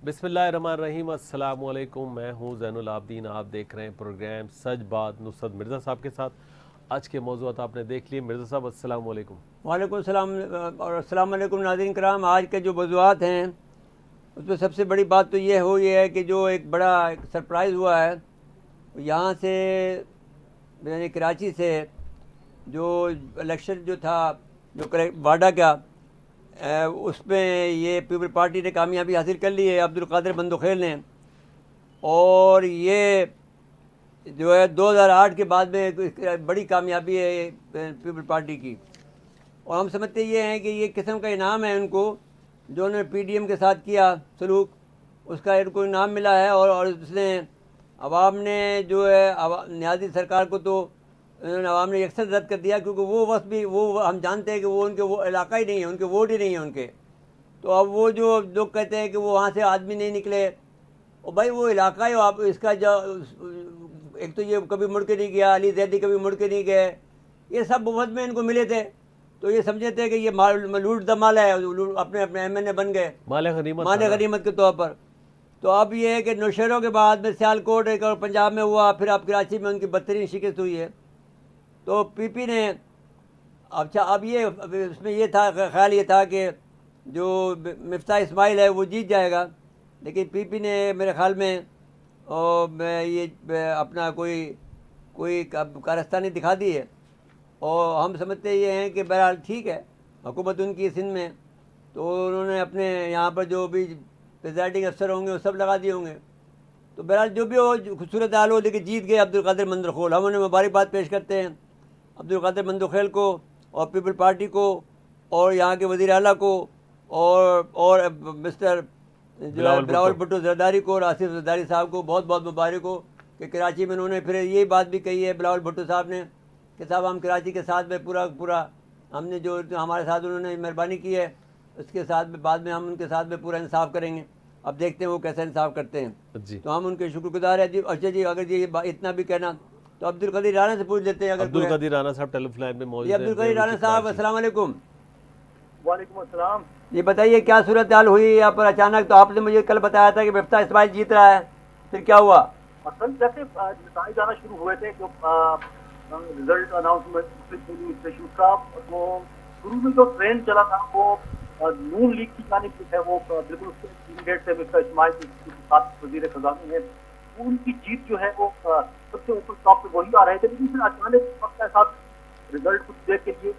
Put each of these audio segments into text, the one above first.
بسم اللہ الرحمن الرحیم، السلام علیکم۔ میں ہوں زین العابدین، آپ دیکھ رہے ہیں پروگرام سچ بات نصرت مرزا صاحب کے ساتھ۔ آج کے موضوعات آپ نے دیکھ لیے۔ مرزا صاحب السلام علیکم۔ وعلیکم السلام اور السلام علیکم ناظرین کرام۔ آج کے جو موضوعات ہیں اس میں سب سے بڑی بات تو یہ ہے کہ جو ایک بڑا سرپرائز ہوا ہے یہاں سے، یعنی کراچی سے، جو الیکشن جو تھا جو واڈا کا، اس میں یہ پیپل پارٹی نے کامیابی حاصل کر لی ہے، عبدالقادر بندوخیل نے۔ اور یہ جو ہے 2008 کے بعد میں بڑی کامیابی ہے پیپل پارٹی کی، اور ہم سمجھتے یہ ہیں کہ یہ قسم کا انعام ہے ان کو، جو انہوں نے پی ڈی ایم کے ساتھ کیا سلوک، اس کا ان کو انعام ملا ہے۔ اور اس نے عوام نے جو ہے نیازی سرکار کو تو انہوں نے عوام نے یکسر رد کر دیا، کیونکہ وہ وقت بھی وہ ہم جانتے ہیں کہ وہ ان کے وہ علاقہ ہی نہیں ہے، ان کے ووٹ ہی نہیں ہیں ان کے۔ تو اب وہ جو لوگ کہتے ہیں کہ وہ وہاں سے آدمی نہیں نکلے، اور بھائی وہ علاقہ ہے، آپ اس کا جو ایک تو یہ کبھی مڑ کے نہیں گیا، علی زیدی کبھی مڑ کے نہیں گئے، یہ سب وفد میں ان کو ملے تھے، تو یہ سمجھے تھے کہ یہ لوٹ دا مال ہے، اپنے ایم این اے بن گئے مال غنیمت کے طور پر۔ تو اب یہ ہے کہ نوشہروں کے بعد میں سیالکوٹ ایک اور پنجاب میں ہوا، پھر اب کراچی میں ان کی بدترین شکست ہوئی ہے۔ تو پی پی نے اچھا اب یہ اس میں یہ تھا، خیال یہ تھا کہ جو مفتاح اسماعیل ہے وہ جیت جائے گا، لیکن پی پی نے میرے خیال میں یہ اپنا کوئی کارستانی دکھا دی ہے، اور ہم سمجھتے یہ ہیں کہ بہرحال ٹھیک ہے، حکومت ان کی سندھ میں، تو انہوں نے اپنے یہاں پر جو بھی پریزائڈنگ افسر ہوں گے وہ سب لگا دیے ہوں گے، تو بہرحال جو بھی ہو صورت حال ہو، لیکن جیت گئے عبدالقادر بندوخیل۔ ہم انہیں مبارکباد پیش کرتے ہیں عبدالقادر بندوخیل کو، اور پیپل پارٹی کو، اور یہاں کے وزیر اعلیٰ کو، اور مسٹر بلاول بھٹو زرداری کو، اور آصف زرداری صاحب کو بہت بہت مبارک ہو کہ کراچی میں انہوں نے پھر یہ بات بھی کہی ہے بلاول بھٹو صاحب نے کہ صاحب ہم کراچی کے ساتھ میں پورا ہم نے جو ہمارے ساتھ انہوں نے مہربانی کی ہے، اس کے ساتھ میں بعد میں ہم ان کے ساتھ میں پورا انصاف کریں گے۔ اب دیکھتے ہیں وہ کیسا انصاف کرتے ہیں، جی تو ہم ان کے شکر گزار ہیں جی۔ اچھا جی، اگر یہ اتنا بھی کہنا تو عبدالقادر رانا سے پوچھ لیتے ہیں اگر کوئی ہے۔ عبدالقادر رانا صاحب ٹیلی فون لائن پہ موجود جی ہیں۔ عبدالقادر رانا صاحب السلام علیکم۔ وعلیکم السلام۔ یہ بتائیے کیا صورتحال ہوئی یہاں پر اچانک؟ تو آپ نے مجھے کل بتایا تھا کہ مفتاح اسماعیل جیت رہا ہے، پھر کیا ہوا؟ اصل جیسے نتائج آنا شروع ہوئے تھے، جو رزلٹ اناؤنسمنٹ کا، وہ شروع میں جو ٹرین چلا تھا وہ نون لیگ کی جانب سے ہے، وہ بالکل اس کے کینڈیڈیٹ سے مفتاح اسماعیل کے ساتھ وزیر خزانہ ہے، ان کی جیت جو ہے وہ سب سے اوپر ٹاپ پہ وہی آ رہے تھے، لیکن پھر اچانک وقت کے ساتھ رزلٹ کچھ دیر کے لیے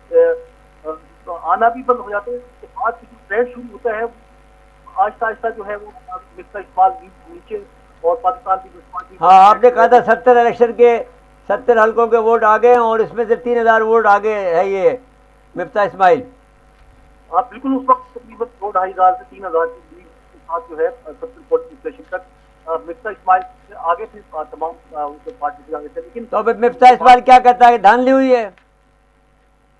آنا بھی بند ہو جاتے ہیں۔ اس کے بعد جو ٹرینڈ شروع ہوتا ہے آہستہ آہستہ جو ہے وہ مفتاح اسماعیل نیچے، اور پاکستان کی پارٹی۔ ہاں، آپ نے کہا تھا 70 الیکشن کے 70 حلقوں کے ووٹ آگے ہیں، اور اس میں سے 3000 ووٹ آگے ہے یہ مفتاح اسماعیل۔ آپ بالکل اس وقت تقریباً 2500 سے 3000 کی لیڈ کے ساتھ جو ہے 70 فوٹ اسٹیشن تک مفتاح اسماعیل سے آگے تھے، تمام پارٹی سے آگے تھے، لیکن تو اب مفتاح اسماعیل کیا کرتا ہے کہ دھاندلی ہوئی ہے؟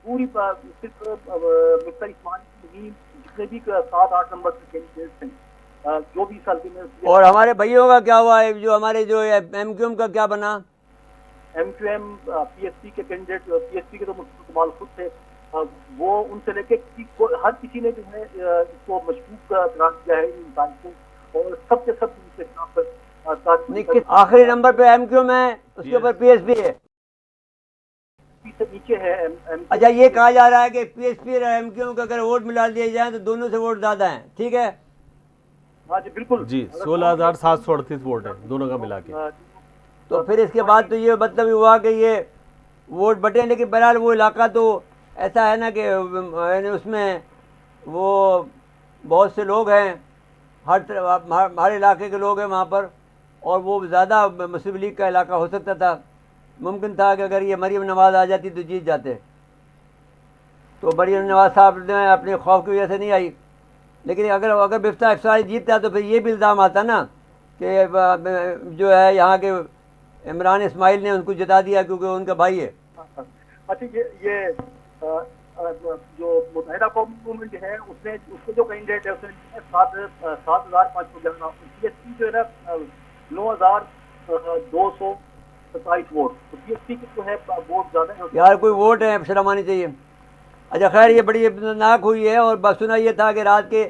پوری صرف مفتاح اسماعیل کی نہیں، جتنے بھی 7-8 نمبر کے کینڈیڈیٹس ہیں جو بھی سال کے میں، اور ہمارے بھائیوں کا کیا ہوا ہے، جو ہمارے جو ایم کیو ایم کا کیا بنا؟ M Q M P S P کے کینڈیڈیٹ، پی ایس پی کے تو مصطفیٰ کمال خود تھے، وہ ان سے لے کے ہر کسی نے جو ہے اس کو مشکوک قرار دیا ہے ان انسان کو، اور سب کے سب ان کے خلاف آخری نمبر پہ ایم کیو ایم ہے، اس کے اوپر پی ایس پی ہے۔ سے نیچے ہے۔ اچھا، یہ کہا جا رہا ہے کہ پی ایس پی اور ایم کیو ایم کا اگر ووٹ ملا دیے جائیں تو دونوں سے ووٹ زیادہ ہیں، ٹھیک ہے؟ ہاں جی بالکل، جی 16,738 ووٹ ہیں دونوں کا ملا کے۔ تو پھر اس کے بعد تو یہ مطلب ہوا کہ یہ ووٹ بٹے، لیکن بہرحال وہ علاقہ تو ایسا ہے نا کہ اس میں وہ بہت سے لوگ ہیں، ہر علاقے کے لوگ ہیں وہاں پر، اور وہ زیادہ مسلم لیگ کا علاقہ ہو سکتا تھا، ممکن تھا کہ اگر یہ مریم نواز آ جاتی تو جیت جاتے، تو مریم نواز صاحب نے اپنے خوف کی وجہ سے نہیں آئی، لیکن اگر مفتاح اسماعیل جیتتا تو پھر یہ بھی الزام آتا نا کہ جو ہے یہاں کے عمران اسماعیل نے ان کو جتا دیا کیونکہ ان کا بھائی ہے۔ اچھا، یہ جو متحدہ قومی موومنٹ ہے اس کے جو کینڈیڈیٹ ہے اس نے 7,511، پی ایس پی جو ہے نا 9,227 ووٹ، تو پی ایس پی کے جو ہے ووٹ زیادہ ہے یار کوئی ووٹ ہے شرم آنی چاہیے۔ اچھا خیر، یہ بڑی ناک ہوئی ہے، اور بس سنا یہ تھا کہ رات کے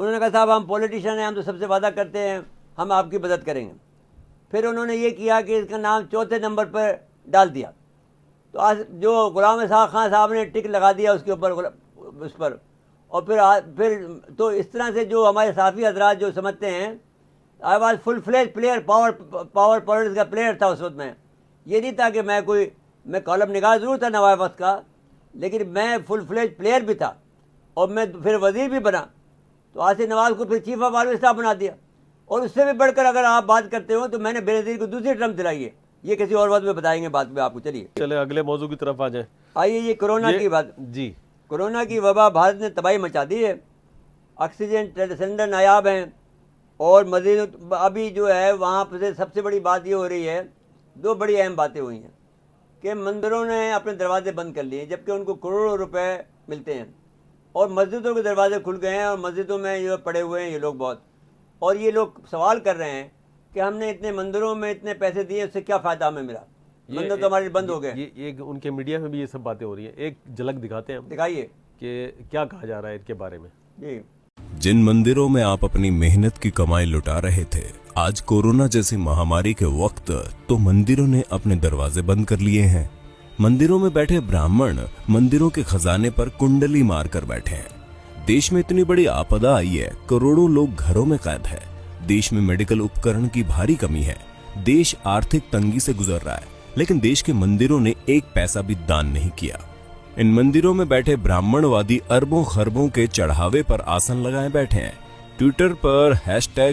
انہوں نے کہا صاحب ہم پولیٹیشین ہیں, ہم تو سب سے وعدہ کرتے ہیں ہم آپ کی مدد کریں گے. پھر انہوں نے یہ کیا کہ اس کا نام چوتھے نمبر پر ڈال دیا. تو آج جو غلام اسحاق خان صاحب نے ٹک لگا دیا اس کے اوپر, اس پر. اور پھر تو اس طرح سے جو ہمارے صحافی حضرات جو سمجھتے ہیں, I was full fledged player, power politics کا پلیئر تھا اس وقت میں. یہ نہیں تھا کہ میں کالم نگار ضرور تھا نواب وقت کا, لیکن میں فل فلیج پلیئر بھی تھا, اور میں پھر وزیر بھی بنا. تو آصف نواز کو پھر چیف آف آرمی اسٹاف بنا دیا. اور اس سے بھی بڑھ کر اگر آپ بات کرتے ہو تو میں نے بے نظیر کو دوسری ٹرم دلائی ہے, یہ کسی اور وقت میں بتائیں گے بات میں آپ کو. چلے اگلے موضوع کی طرف آ جائیں. آئیے, یہ کرونا کی بات. جی, کرونا کی وبا بھارت نے تباہی مچا دی ہے. آکسیجن سلنڈر نایاب ہیں, اور مزید ابھی جو ہے وہاں پہ سب سے بڑی بات یہ ہو رہی ہے, دو بڑی اہم باتیں ہوئی ہیں کہ مندروں نے اپنے دروازے بند کر لیے جبکہ ان کو کروڑوں روپے ملتے ہیں, اور مسجدوں کے دروازے کھل گئے ہیں, اور مسجدوں میں یہ پڑے ہوئے ہیں یہ لوگ بہت. اور یہ لوگ سوال کر رہے ہیں کہ ہم نے اتنے مندروں میں اتنے پیسے دیے, اس سے کیا فائدہ ہمیں ملا, مندر تو ہمارے بند ہو گئے. یہ ان کے میڈیا میں بھی یہ سب باتیں ہو رہی ہیں. ایک جھلک دکھاتے ہیں ہم, دکھائیے کہ کیا کہا جا رہا ہے ان کے بارے میں. جی. جن مندروں میں آپ اپنی محنت کی کمائی لٹا رہے تھے, آج کورونا جیسی مہاماری کے وقت تو مندروں نے اپنے دروازے بند کر لیے ہیں. مندروں میں بیٹھے برہمن مندروں کے خزانے پر کنڈلی مار کر بیٹھے ہیں. دیش میں اتنی بڑی آپدا آئی ہے, کروڑوں لوگ گھروں میں قید ہے. دیش میں میڈیکل اپکرن کی بھاری کمی ہے. دیش آرتھک تنگی سے گزر رہا ہے, لیکن دیش کے مندروں نے ایک پیسہ بھی دان نہیں کیا. ان مندروں میں بیٹھے برہمن وادی اربوں خربوں کے چڑھاوے پر آسن لگائے بیٹھے ہیں. ٹویٹر پر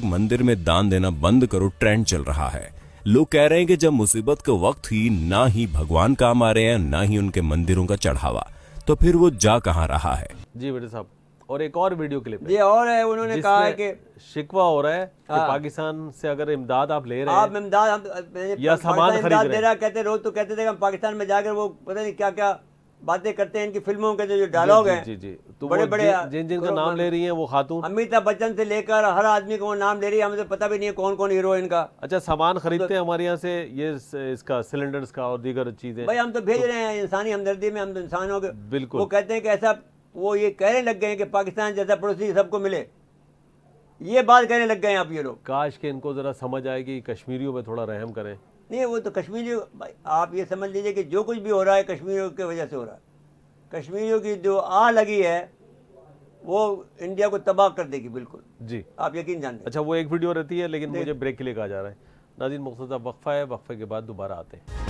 #مندر میں دان دینا بند کرو ٹرینڈ چل رہا ہے. لوگ کہہ رہے ہیں کہ جب مصیبت کے وقت ہی نہ ہی بھگوان کام آ رہے ہیں نہ ہی ان کے مندروں کا چڑھاوا, تو پھر وہ جا کہاں رہا ہے. جی مرزا صاحب, اور ایک اور ویڈیو کلپ ہے یہ اور ہے, انہوں نے کہا ہے کہ شکوہ ہو رہا ہے کہ پاکستان سے اگر امداد آپ لے رہے ہیں, آپ امداد یا سامان خرید رہے دے رہا, کہتے روز تو کہتے تھے کہ ہم پاکستان میں جا کر وہ پتہ نہیں کیا کیا باتیں کرتے ہیں. ان کی فلموں کے جو ڈائلاگ ہیں, جی جی, تو بڑے بڑے جن کا نام لے رہی ہیں وہ خاتون امیتابھ بچن سے لے کر ہر آدمی کو وہ نام لے رہی ہے, ہمیں تو پتہ بھی نہیں ہے کون کون ہیرو ان کا. اچھا, سامان خریدتے ہیں ہمارے یہاں سے, یہ اس کا سلنڈرز کا اور دیگر چیزیں. بھائی ہم تو بھیج رہے ہیں انسانی ہمدردی میں, ہم تو انسانوں کے. بالکل. وہ کہتے ہیں کہ ایسا, وہ یہ کہنے لگ گئے ہیں کہ پاکستان جیسا پڑوسی سب کو ملے, یہ بات کہنے لگ گئے ہیں آپ یہ لوگ. کاش کہ ان کو ذرا سمجھ آئے کہ کشمیریوں پہ تھوڑا رحم کریں. نہیں, وہ تو کشمیری, آپ یہ سمجھ لیجئے کہ جو کچھ بھی ہو رہا ہے کشمیریوں کی وجہ سے ہو رہا ہے. کشمیریوں کی جو آہ لگی ہے وہ انڈیا کو تباہ کر دے گی بالکل. جی, آپ یقین جانتے ہیں. اچھا, وہ ایک ویڈیو رہتی ہے لیکن مجھے بریک کے لیے کہا جا رہا ہے. ناظرین, مختصر وقفہ ہے, وقفے کے بعد دوبارہ آتے ہیں.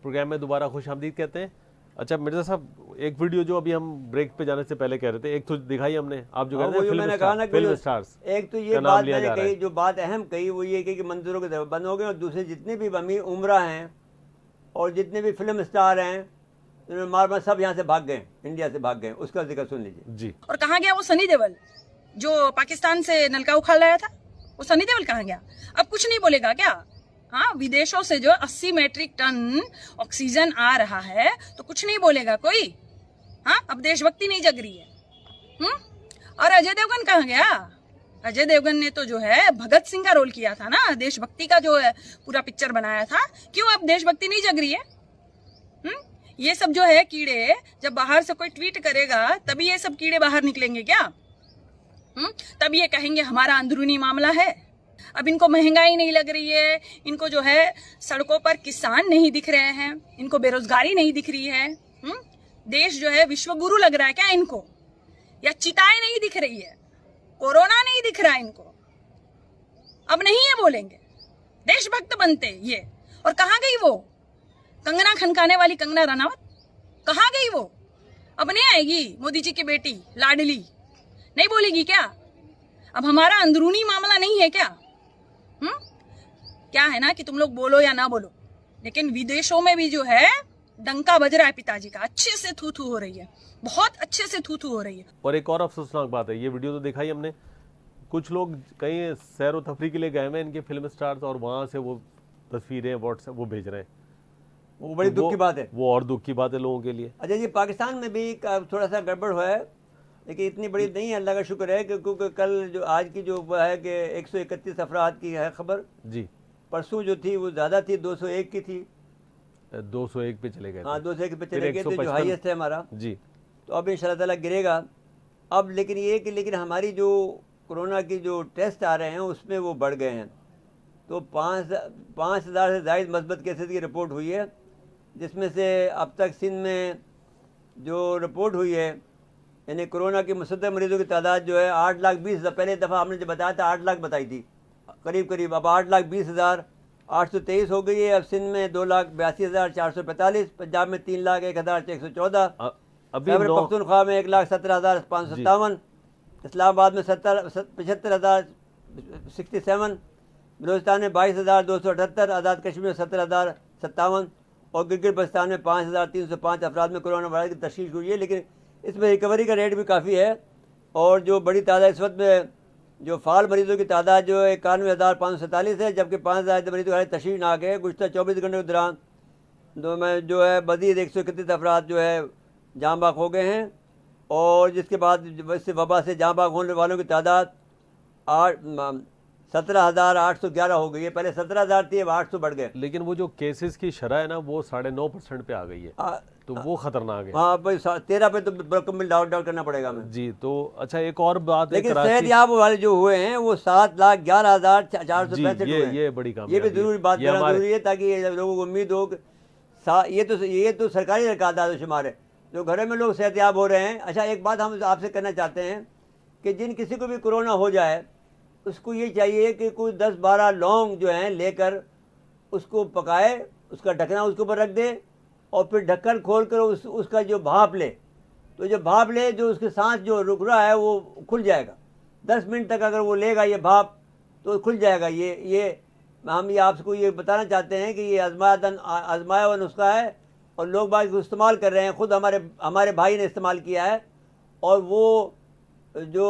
پروگرام میں دوبارہ خوش آمدید کہتے ہیں. اچھا مرزا صاحب, ایک ویڈیو جو ابھی ہم بریک پہ جانے سے پہلے کہہ رہے تھے, ایک تو دکھائی ہم نے, آپ جو کہتے ہیں فلم اسٹارز, ایک تو یہ بات میں نے کہی, جو بات اہم کہی وہ یہ کہ مندروں کے بند ہو گئے, اور دوسرے جتنے بھی امیر عمرہ ہیں اور جتنے بھی فلم اسٹار ہیں مار مار سب یہاں سے بھاگ گئے, انڈیا سے بھاگ گئے. اس کا ذکر سن لیجیے. جی. اور کہاں گیا وہ سنی دیول جو پاکستان سے نلکا اکھاڑ لایا تھا, وہ سنی دیول کہاں گیا؟ اب کچھ نہیں بولے گا کیا؟ ہاں, ودیشوں سے جو 80 میٹرک ٹن آکسیجن آ رہا ہے تو کچھ نہیں بولے گا کوئی؟ ہاں, اب دیش بھکتی نہیں جگ رہی ہے. اور اجے دیوگن کہاں گیا؟ اجے دیوگن نے تو جو ہے بھگت سنگھ کا رول کیا تھا نا, دیش بھکتی کا جو ہے پورا پکچر بنایا تھا. کیوں اب دیش بھکتی نہیں جگ رہی ہے؟ یہ سب جو ہے کیڑے, جب باہر سے کوئی ٹویٹ کرے گا تبھی یہ سب کیڑے باہر نکلیں گے کیا؟ تب یہ کہیں گے ہمارا اندرونی معاملہ ہے. اب ان کو مہنگائی نہیں لگ رہی ہے, ان کو جو ہے سڑکوں پر کسان نہیں دکھ رہے ہیں, ان کو بے روزگاری نہیں دکھ رہی ہے, دیش جو ہے وشو گرو لگ رہا ہے کیا ان کو؟ یا چتائیں نہیں دکھ رہی ہے, کورونا نہیں دکھ رہا ہے ان کو؟ اب نہیں یہ بولیں گے, دیش بھکت بنتے یہ. اور کہاں گئی وہ کنگنا کھنکانے والی کنگنا رناوت؟ کہاں گئی وہ؟ اب نہیں آئے گی مودی جی کی بیٹی لاڈلی, نہیں بولے گی کیا؟ اب ہمارا اندرونی معاملہ نہیں ہے کیا؟ کیا ہے نا کہ تم لوگ بولو یا نہ بولو, لیکن ودیشوں میں بھی جو ہے ڈنکا بج رہا ہے پتا جی کا, اچھے سے تھو تھو ہو رہی ہے, بہت اچھے سے تھو تھو ہو رہی ہے. اور ایک اور افسوسناک بات ہے, یہ ویڈیو تو دکھائی ہم نے, کچھ لوگ کہیں سیر و تفریح کے لیے گئے ہوئے ان کے فلم اسٹارز, اور وہاں سے وہ تصویریں واٹس ایپ وہ بھیج رہے ہیں. وہ بڑی دکھ کی بات ہے. وہ اور دکھ کی بات ہے لوگوں کے لیے. اچھا جی، پاکستان میں بھی تھوڑا سا گڑبڑ ہوا ہے، لیکن اتنی بڑی نہیں ہے، اللہ کا شکر ہے کہ کیونکہ کل جو آج کی جو ہے کہ 131 افراد کی ہے خبر. جی. پرسوں جو تھی وہ زیادہ تھی، 201 کی تھی. 201 پہ چلے گئے. ہاں 201 پہ چلے گئے تھے جو ہائیسٹ ہے ہمارا. جی. تو اب ان شاء اللہ تعالیٰ گرے گا. اب لیکن یہ کہ لیکن ہماری جو کرونا کی جو ٹیسٹ آ رہے ہیں اس میں وہ بڑھ گئے ہیں. تو 5,000 سے زائد مثبت کیسز کی رپورٹ ہوئی ہے، جس میں سے اب تک سندھ میں جو رپورٹ ہوئی ہے، یعنی کرونا کے مصدق مریضوں کی تعداد جو ہے 8,20,000. پہلے دفعہ ہم نے جو بتایا تھا 8 لاکھ بتائی تھی قریب. اب 8,20,823 ہو گئی ہے. اب سندھ میں 2,82,445، پنجاب میں 3,01,614، خیبر پختونخوا میں 1,17,557، اسلام آباد میں 75,067، بلوچستان میں 22,278، آزاد کشمیر میں 70,057 اور گلگت بلتستان میں 5,305 افراد میں کرونا وائرس کی تشخیص ہوئی ہے. لیکن اس میں ریکوری کا ریٹ بھی کافی ہے، اور جو بڑی تعداد اس وقت میں جو فعال مریضوں کی تعداد جو ہے 91,547 ہے، جبکہ 5,000 مریضوں کی تشخیص نہ آ گئے. گزشتہ 24 گھنٹے کے دوران میں جو ہے مزید 131 افراد جو ہے جاں بحق ہو گئے ہیں، اور جس کے بعد اس وبا سے جاں بحق ہونے والوں کی تعداد 17,811 ہو گئی ہے. پہلے 17,000 تھی، اب 800 بڑھ گئے. لیکن وہ جو کیسز کی شرح ہے نا وہ 9.5% پہ آ گئی ہے، تو وہ خطرناک ہے. ہاں بھائی 13 پہ تو مکمل ڈاؤن کرنا پڑے گا ہمیں. جی. تو اچھا ایک اور بات ہے، لیکن صحت یاب والے جو ہوئے ہیں وہ 7,11,465 ہوئے ہیں. یہ بڑی کامیابی یہ بھی ضروری بات کرنا ضروری ہے تاکہ لوگوں کو امید ہو کہ یہ تو سرکاری اعداد و شمار ہے، جو گھروں میں لوگ صحت یاب ہو رہے ہیں. اچھا ایک بات ہم آپ سے کرنا چاہتے ہیں کہ جن کسی کو بھی کرونا ہو جائے اس کو یہ چاہیے کہ کوئی 10-12 لونگ جو ہیں لے کر اس کو پکائے، اس کا ڈھکنا اس کے اوپر رکھ دے، اور پھر ڈھکن کھول کر اس کا جو بھاپ لے. تو جو بھاپ لے، جو اس کی سانس جو رک رہا ہے وہ کھل جائے گا. 10 منٹ تک اگر وہ لے گا یہ بھاپ تو کھل جائے گا. یہ ہم یہ آپ کو یہ بتانا چاہتے ہیں کہ یہ آزمایا ہوا نسخہ ہے، اور لوگ باقی کو استعمال کر رہے ہیں. خود ہمارے بھائی نے استعمال کیا ہے، اور وہ جو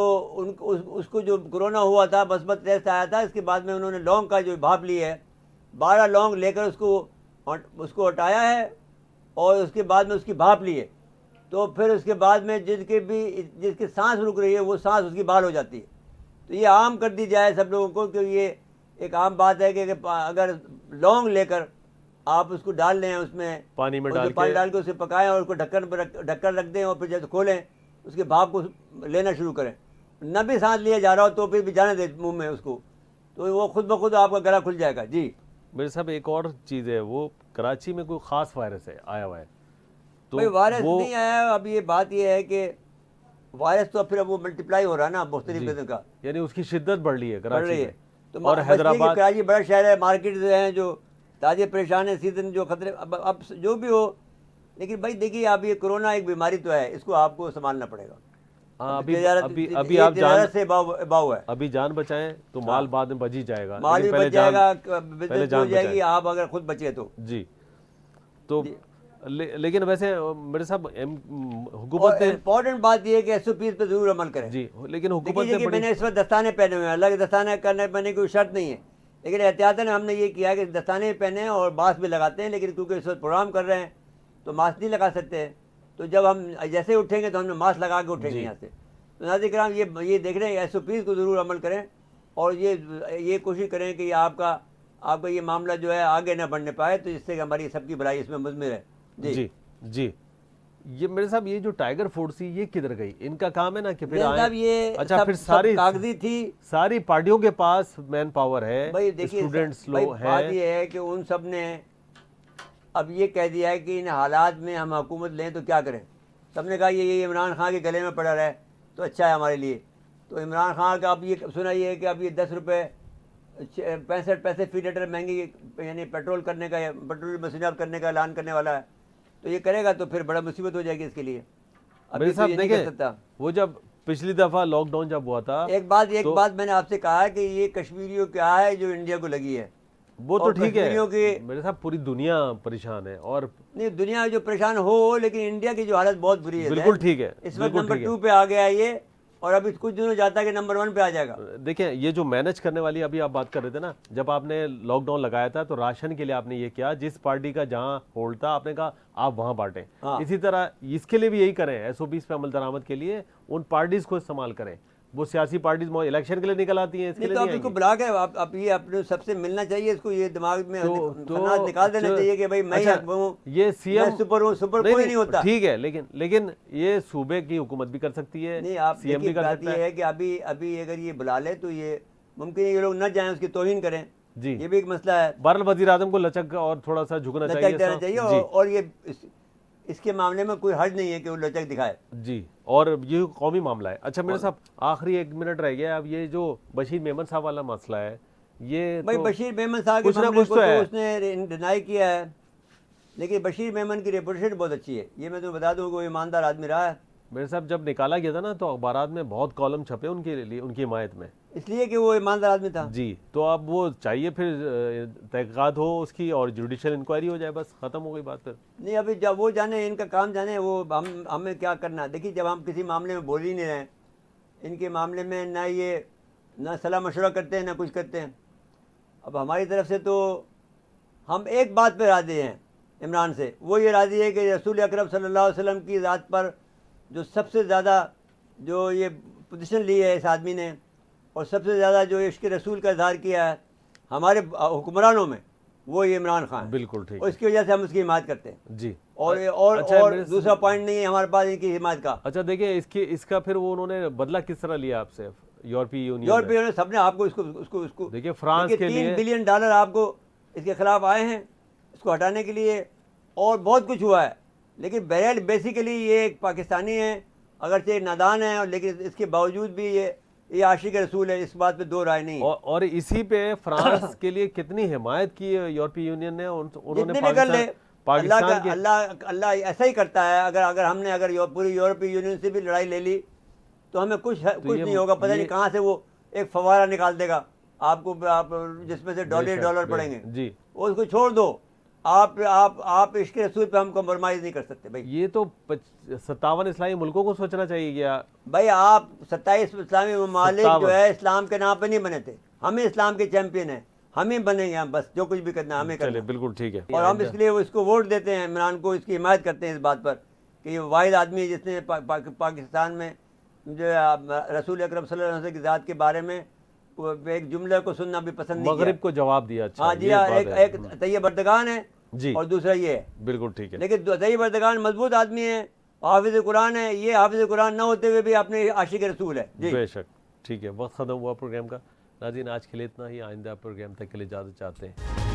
اس کو جو کرونا ہوا تھا مثبت ٹیسٹ آیا تھا، اس کے بعد میں انہوں نے لونگ کا جو بھاپ لی ہے 12 لونگ لے کر اس کو ہٹایا ہے، اور اس کے بعد میں اس کی بھاپ لی ہے. تو پھر اس کے بعد میں جس کی سانس رک رہی ہے وہ سانس اس کی بحال ہو جاتی ہے. تو یہ عام کر دی جائے سب لوگوں کو کہ یہ ایک عام بات ہے کہ اگر لونگ لے کر آپ اس کو ڈال لیں، اس میں پانی میں ڈال کے اسے پکائیں، اور اس کو ڈھکن رکھ دیں، اور پھر جب کھولیں اس کے بھاپ کو لینا شروع کریں. نہ بھی سانس لیا جا رہا ہو تو پھر بھی جانے دیں منہ میں اس کو، تو وہ خود بخود آپ کا گلا کھل جائے گا. جی میرے صاحب ایک اور چیز ہے، وہ کراچی میں کوئی خاص وائرس ہے آیا ہوا ہے. تو وائرس نہیں آیا. اب یہ بات یہ ہے کہ وائرس تو پھر اب وہ ملٹیپلائی ہو رہا ہے نا مختلف قسم کا، یعنی اس کی شدت بڑھ رہی ہے کراچی میں. تو اور حیدرآباد، کراچی بڑا شہر ہے، مارکیٹ ہیں جو تاجر پریشان ہیں، سیزن جو خطرے اب جو بھی ہو. لیکن بھائی دیکھیے اب یہ کرونا ایک بیماری تو ہے، اس کو آپ کو سنبھالنا پڑے گا. ابھی جان بچائیں تو مال بعد میں بچ ہی جائے گا. مال بھی بچ جائے گا، بزنس ہو جائے گی، آپ اگر خود بچے تو. جی. تو لیکن ویسے میرے صاحب حکومت نے امپورٹنٹ بات یہ ہے کہ SOPs پہ ضرور عمل کریں. جی. لیکن حکومت نے میں نے اس وقت دستانے پہنے ہوئے ہیں، اللہ کے دستانے پہننے کی کوئی شرط نہیں ہے، لیکن احتیاطاً ہم نے یہ کیا کہ دستانے پہنے اور ماسک بھی لگاتے ہیں. لیکن کیونکہ اس وقت پروگرام کر رہے ہیں تو ماسک نہیں لگا سکتے ہیں، تو جب ہم جیسے اٹھیں گے تو ہم نے ماسک لگا کے اٹھیں گے یہاں سے. تو ناظرین کرام یہ دیکھ رہے ہیں SOPs کو ضرور عمل کریں، اور یہ کوشش کریں کہ آپ کا یہ معاملہ جو ہے آگے نہ بڑھنے پائے، تو جس سے کہ ہماری سب کی بھلائی اس میں مضمر ہے. جی. جی. یہ میرے صاحب یہ جو ٹائیگر فورس تھی یہ کدھر گئی؟ ان کا کام ہے نا کہ پھر اچھا پھر ساری کاغذی تھی، ساری پارٹیوں کے پاس مین پاور ہے، بھائی دیکھیے اسٹوڈنٹس لوگ ہیں. بات یہ ہے کہ ان سب نے اب یہ کہہ دیا ہے کہ ان حالات میں ہم حکومت لیں تو کیا کریں. سب نے کہا یہ عمران خان کے گلے میں پڑا رہے تو اچھا ہے ہمارے لیے. تو عمران خان کا اب یہ سنا یہ ہے کہ اب یہ 10 روپے 65 پیسے فی لیٹر مہنگی یعنی پیٹرول مصنوعات کرنے کا اعلان کرنے والا ہے. تو یہ کرے گا تو پھر بڑا مصیبت ہو جائے گی اس کے لیے. میرے صاحب دیکھیں وہ جب پچھلی دفعہ لاک ڈاؤن جب ہوا تھا، ایک بات میں نے آپ سے کہا ہے کہ یہ کشمیریوں کیا ہے جو انڈیا کو لگی ہے، وہ تو ٹھیک ہے. میرے صاحب پوری دنیا پریشان ہے، اور نہیں دنیا جو پریشان ہو، لیکن انڈیا کی جو حالت بہت بری ہے. بالکل ٹھیک ہے، اس وقت نمبر 2 پہ آ گیا یہ، اور ابھی کچھ دنوں جاتا ہے کہ نمبر 1 پہ آ جائے گا. دیکھیں یہ جو مینج کرنے والی ابھی آپ بات کر رہے تھے نا, جب آپ نے لاک ڈاؤن لگایا تھا تو راشن کے لیے آپ نے یہ کیا, جس پارٹی کا جہاں ہولڈ تھا آپ نے کہا آپ وہاں بانٹیں. اسی طرح اس کے لیے بھی یہی کریں, ایس او پیز پہ عمل درآمد کے لیے ان پارٹیز کو استعمال کریں. وہ سیاسی پارٹیز الیکشن کے لیے نکل آتی ہیں, اس کے لیے تو آپ اس کو بلا کے آپ یہ اپنے سب سے ملنا چاہیے, اس کو یہ دماغ میں نکال دینا چاہیے کہ بھائی میں ہوں, یہ سی ایم سپر ہوں, سپر کوئی نہیں ہوتا. ٹھیک ہے, لیکن یہ صوبے کی حکومت بھی کر سکتی ہے, نہیں آپ سی ایم بھی کر سکتا یہ ہے کہ ابھی اگر یہ بلا لے تو یہ ممکن ہے یہ لوگ نہ جائیں, اس کی توہین کریں. جی یہ بھی ایک مسئلہ ہے. بہرحال وزیر اعظم کو لچک اور تھوڑا سا جھکنا چاہیے, اور یہ اس کے معاملے میں کوئی حرج نہیں ہے کہ وہ لچک دکھائے. جی, اور یہ قومی معاملہ ہے. اچھا میرے صاحب آخری 1 منٹ رہ گیا. اب یہ جو بشیر میمن صاحب والا مسئلہ ہے, یہ بھائی بشیر میمن صاحب کے معاملے کو تو اس نے ڈینائی کیا ہے, لیکن بشیر میمن کی ریپوٹیشن بہت اچھی ہے. یہ میں تمہیں بتا دوں کہ وہ ایماندار آدمی رہا ہے. میرے صاحب جب نکالا گیا تھا نا تو اخبارات میں بہت کالم چھپے ان کے لیے, ان کی حمایت میں, اس لیے کہ وہ ایماندار آدمی تھا. جی, تو اب وہ چاہیے پھر تحقیقات ہو اس کی اور جوڈیشل انکوائری ہو جائے, بس ختم ہو گئی بات. پھر نہیں ابھی جب وہ جانے ان کا کام جانے, وہ ہمیں کیا کرنا. دیکھیے جب ہم کسی معاملے میں بول ہی نہیں رہے, ان کے معاملے میں نہ صلاح مشورہ کرتے ہیں نہ کچھ کرتے ہیں. اب ہماری طرف سے تو ہم ایک بات پہ راضی ہیں عمران سے, وہ یہ راضی ہے کہ رسول اکرم صلی اللہ علیہ وسلم کی ذات پر جو سب سے زیادہ جو یہ پوزیشن لی ہے اس آدمی نے, اور سب سے زیادہ جو عشق رسول کا اظہار کیا ہے ہمارے حکمرانوں میں, وہ یہ عمران خان. بالکل ٹھیک, اور اس کی وجہ سے ہم اس کی حمایت کرتے ہیں. جی, اور دوسرا پوائنٹ نہیں ہے ہمارے پاس ان کی حمایت کا. اچھا دیکھیں اس کا پھر وہ انہوں نے بدلہ کس طرح لیا آپ سے, یورپی یونین سب نے آپ کو اس کو دیکھیں فرانس کے لیے $3 بلین آپ کو اس کے خلاف آئے ہیں اس کو ہٹانے کے لیے, اور بہت کچھ ہوا ہے. لیکن بہرحال بیسیکلی یہ ایک پاکستانی ہے, اگرچہ نادان ہے, لیکن اس کے باوجود بھی یہ عاشق رسول ہے, اس بات پہ دو رائے نہیں. اور اسی پہ فرانس کے لیے کتنی حمایت کی یورپی یونین نے, انہوں نے پاکستان کے اللہ ایسا ہی کرتا ہے. اگر ہم نے پوری یورپی یونین سے بھی لڑائی لے لی تو ہمیں کچھ نہیں ہوگا. پتہ نہیں کہاں سے وہ ایک فوارہ نکال دے گا آپ کو, جس میں سے ڈالر پڑیں گے. جی, اس کو چھوڑ دو. آپ عشق رسول پہ ہم کمپرومائز نہیں کر سکتے بھائی. یہ تو 57 اسلامی ملکوں کو سوچنا چاہیے کیا بھائی. آپ 27 اسلامی ممالک جو ہے اسلام کے نام پہ نہیں بنے تھے, ہم اسلام کے چیمپئن ہیں, ہم ہی بنیں گے. ہم بس جو کچھ بھی کرنا ہمیں کرنا. بالکل ٹھیک ہے, اور ہم اس لیے اس کو ووٹ دیتے ہیں عمران کو, اس کی حمایت کرتے ہیں اس بات پر کہ یہ واحد آدمی ہے جس نے پاکستان میں جو رسول اکرم صلی اللہ علیہ وسلم کی ذات کے بارے میں ایک جملے کو سننا بھی پسند نہیں کیا, مغرب کو جواب دیا. ہاں جی, ایک طیب اردگان ہے جی, اور دوسرا یہ ہے. بالکل ٹھیک ہے. لیکن طیب اردگان مضبوط آدمی ہے, حافظ قرآن ہے, یہ حافظ قرآن نہ ہوتے ہوئے بھی اپنے عاشق رسول ہے. جی بے شک, ٹھیک ہے. وقت ختم ہوا پروگرام کا. ناظرین آج کے لیے اتنا ہی, آئندہ پروگرام تک کے لیے اجازت چاہتے ہیں.